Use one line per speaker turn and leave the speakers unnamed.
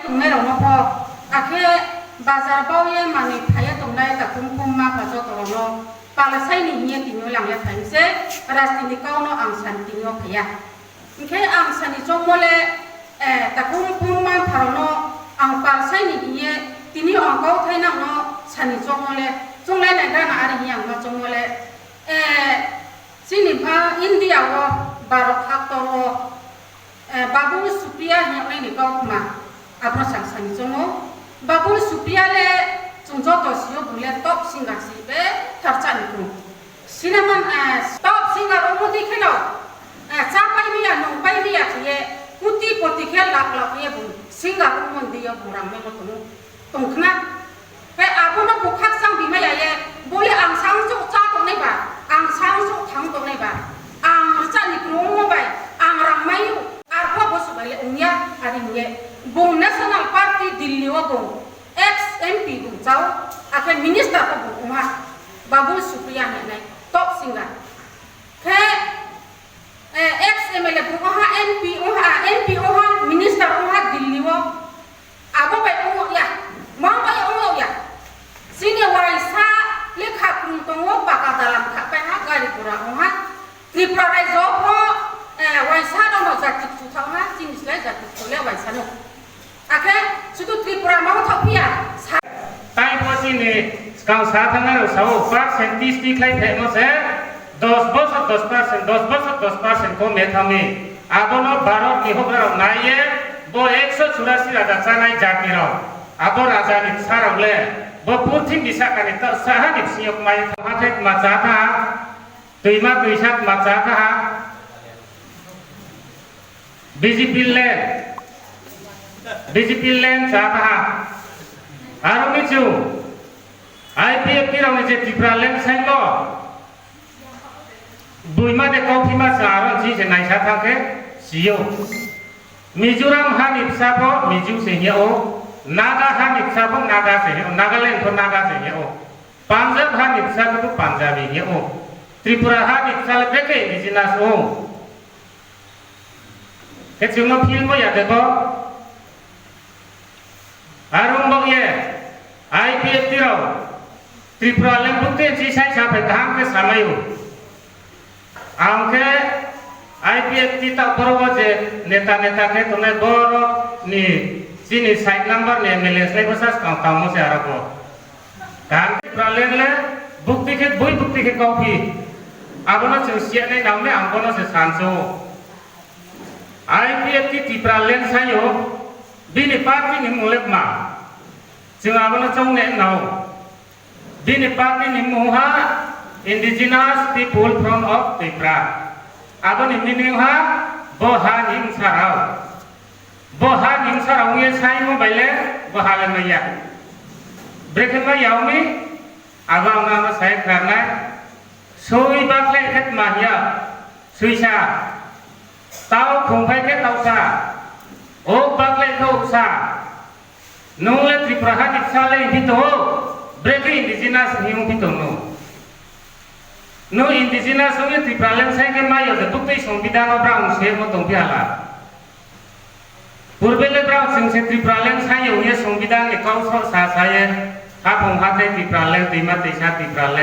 tungay rong po ake bazar bao ye mani phaya tungnai ta kum ma phajo tolono palasai ni nye tinyo lang ya thaimse rastini kauno angsan tinyo phaya ke angsani chomole ta kum ma pharono ang palasai ni nye tini angkau thaina no sani chomole chonglai na dana ari yang no chomole sini pa India wo barok haktoro Babul Supia yang ini kau ma apa sang jomo Babul Supia le jongjo sio bule top singer sibe tercan itu sinaman top singer umudi kelo capai dia nompai dia cie putih putih kel lak ya bu singer umudi ya burang memang tungkna kayak apa nak bukan sang bima ya boleh angsang cuk cakong nih ba angsang cuk thang tong nih ba ang tercan itu umum ba ang ramayu arpa bos balik unya hari ini bung National Party Delhi wa bung ex MP bung jauh akan minister apa bung umah Babul Supia nih top singer ke ex MLA bung MP minister umah Delhi wa apa baik umum ya mau baik umum ya sini waisa lekha kuntung wa bakal dalam kapai gari pura umah Tripura Raizopo waisa dong jati tutang jenis lain jati boleh waisa no. Oke, sudah Tripura mau tapi ya.
Tapi pos ini sekarang saat ini usah persentis lain temu saya 10% ko metami. Adono baru ni hogar naye bo 184 ada sanai jakiro. Ado raja ni sarang le bo putin bisa kan itu sahan ni siap main hatet macata. Tuima tuisat macata. BJP land चाहता आरो मिचु IPF की रावने जे Tripura land silo बुइमा दे coffee मा सारो जी से नाइसा था के सियो मिजोरम हा निपसा को मिजु से ये ओ नागा हा निपसा को नागा से ये ओ नागालैंड को नागा से ये ओ पंजाब हा निपसा को पंजाबी ये ओ त्रिपुरा हा निपसा ले के indigenous O Kecuma film ya deko, arum bok ye, IPF tiro, Tripura lembukte cisai sampai tahang ke samayu, angke IPF kita berwajib neta-neta ke tunai borok ni sini site number ni MLS le besas kau tamu se arabo, dan Tripura le bukti ke kopi, abono censiak ni namanya abono se sanso. IPF ti Tripura land sayo bini parti ni mulai ma jangan mana cong nek nau bini parti ni muha indigenous people from of Tripura apa ni minimha boha nim sarau ye sai mo baile boha le maya breaking ma yaumi agam nama saya karena soi bakle ket mahya suisa tao không phải cái tao xa, ô bác lên đâu xa, nung lên Tripura hati xa lên hito, breaking indigenous hiung hito no indigenous hiung Tripura lên say cái mai ở bukti संविधान brown share mo tong piala, purbele brown sing se Tripura lên say hiung ye संविधान ni kau so sa saya, kapong hati Tripura lên tima tisa Tripura lên